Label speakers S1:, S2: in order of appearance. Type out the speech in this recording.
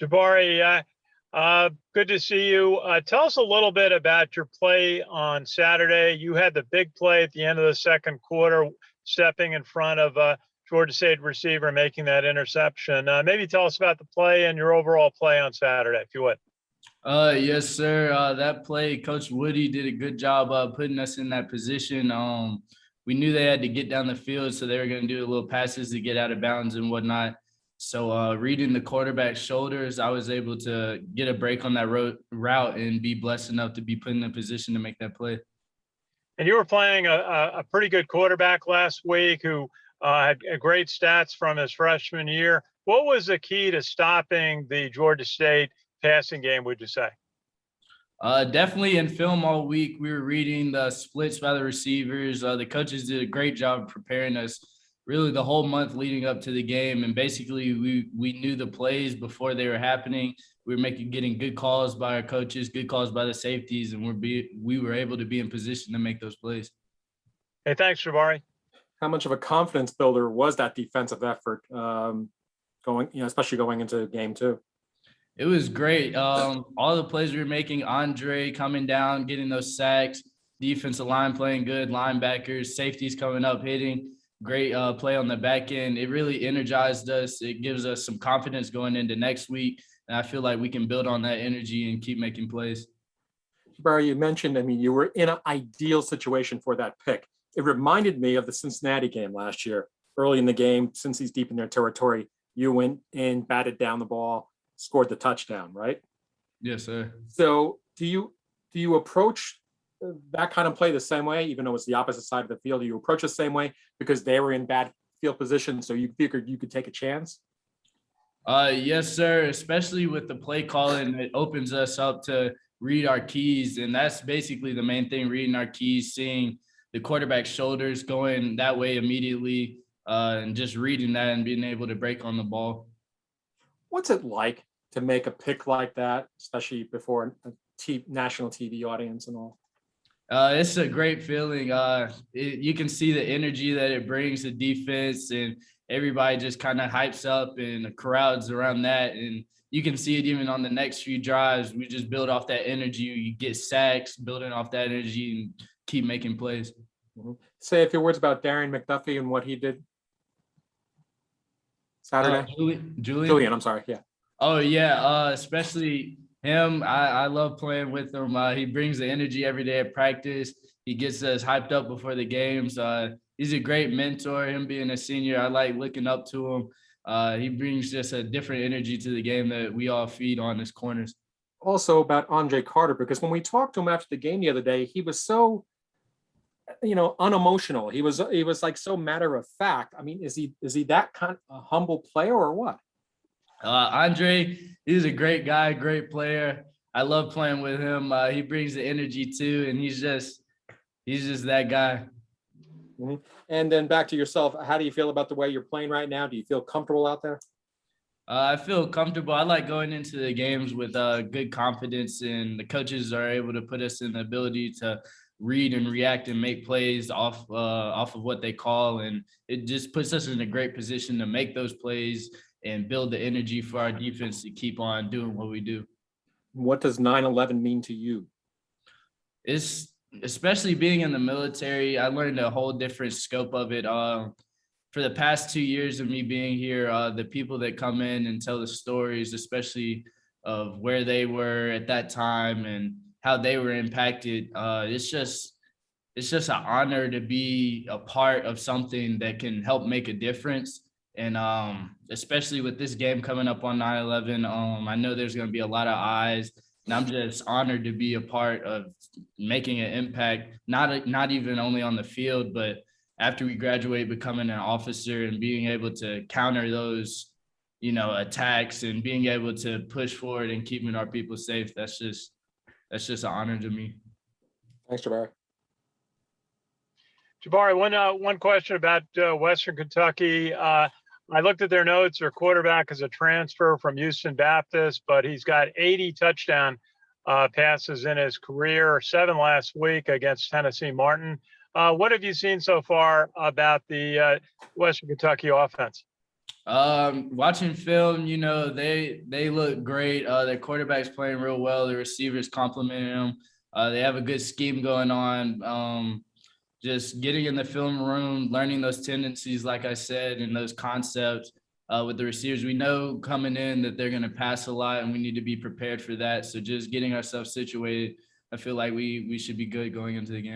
S1: Jabari, good to see you. Tell us a little bit about your play on Saturday. You had the big play at the end of the second quarter, stepping in front of Georgia State receiver, making that interception. Maybe tell us about the play and your overall play on Saturday, if you would.
S2: Yes, sir. That play, Coach Woody did a good job putting us in that position. We knew they had to get down the field, so they were going to do a little passes to get out of bounds and whatnot. So reading the quarterback's shoulders, I was able to get a break on that route and be blessed enough to be put in a position to make that play.
S1: And you were playing a pretty good quarterback last week who had great stats from his freshman year. What was the key to stopping the Georgia State passing game, would you say?
S2: Definitely in film all week, we were reading the splits by the receivers. The coaches did a great job preparing us really the whole month leading up to the game. And basically we knew the plays before they were happening. We were getting good calls by our coaches, good calls by the safeties, and we were able to be in position to make those plays.
S1: Hey, thanks, Jabari.
S3: How much of a confidence builder was that defensive effort especially going into game two?
S2: It was great. All the plays we were making, Andre coming down, getting those sacks, defensive line playing good, linebackers, safeties coming up, hitting, great play on the back end. It really energized us. It gives us some confidence going into next week. And I feel like we can build on that energy and keep making plays.
S3: Barry, you mentioned, you were in an ideal situation for that pick. It reminded me of the Cincinnati game last year. Early in the game, since he's deep in their territory, you went in, batted down the ball, scored the touchdown, right?
S2: Yes, sir.
S3: So do you approach that kind of play the same way, even though it's the opposite side of the field? Do you approach the same way because they were in bad field position, so you figured you could take a chance?
S2: Yes, sir. Especially with the play calling, it opens us up to read our keys, and that's basically the main thing: reading our keys, seeing the quarterback's shoulders going that way immediately, and just reading that and being able to break on the ball.
S3: What's it like to make a pick like that, especially before a national TV audience and all?
S2: It's a great feeling. You can see the energy that it brings to defense, and everybody just kind of hypes up, and the crowds around that. And you can see it even on the next few drives. We just build off that energy. You get sacks, building off that energy, and keep making plays.
S3: Mm-hmm. Say a few words about Darian McDuffie and what he did Saturday. Julian, I'm sorry. Yeah.
S2: Oh, yeah. Especially him. I love playing with him. He brings the energy every day at practice. He gets us hyped up before the games. He's a great mentor. Him being a senior, I like looking up to him. He brings just a different energy to the game that we all feed on as corners.
S3: Also about Andre Carter, because when we talked to him after the game the other day, he was so, unemotional. He was like so matter of fact. Is he that kind of a humble player or what?
S2: Andre, he's a great guy, great player. I love playing with him. He brings the energy too, and he's just that guy.
S3: Mm-hmm. And then back to yourself, how do you feel about the way you're playing right now? Do you feel comfortable out there?
S2: I feel comfortable. I like going into the games with good confidence, and the coaches are able to put us in the ability to read and react and make plays off of what they call, and it just puts us in a great position to make those plays and build the energy for our defense to keep on doing what we do.
S3: What does 9/11 mean to you?
S2: It's especially being in the military, I learned a whole different scope of it. For the past 2 years of me being here, the people that come in and tell the stories, especially of where they were at that time and how they were impacted, it's just an honor to be a part of something that can help make a difference. And especially with this game coming up on 9/11, I know there's going to be a lot of eyes, and I'm just honored to be a part of making an impact, not even only on the field, but after we graduate, becoming an officer and being able to counter those, attacks and being able to push forward and keeping our people safe. That's just an honor to me.
S3: Thanks, Jabari.
S1: Jabari, one question about Western Kentucky. I looked at their notes. Their quarterback is a transfer from Houston Baptist, but he's got 80 touchdown passes in his career, 7 last week against Tennessee Martin. What have you seen so far about the Western Kentucky offense?
S2: Watching film, you know, they look great. Their quarterback's playing real well. The receivers complimenting them. They have a good scheme going on. Just getting in the film room, learning those tendencies, like I said, and those concepts with the receivers. We know coming in that they're going to pass a lot, and we need to be prepared for that. So just getting ourselves situated, I feel like we should be good going into the game.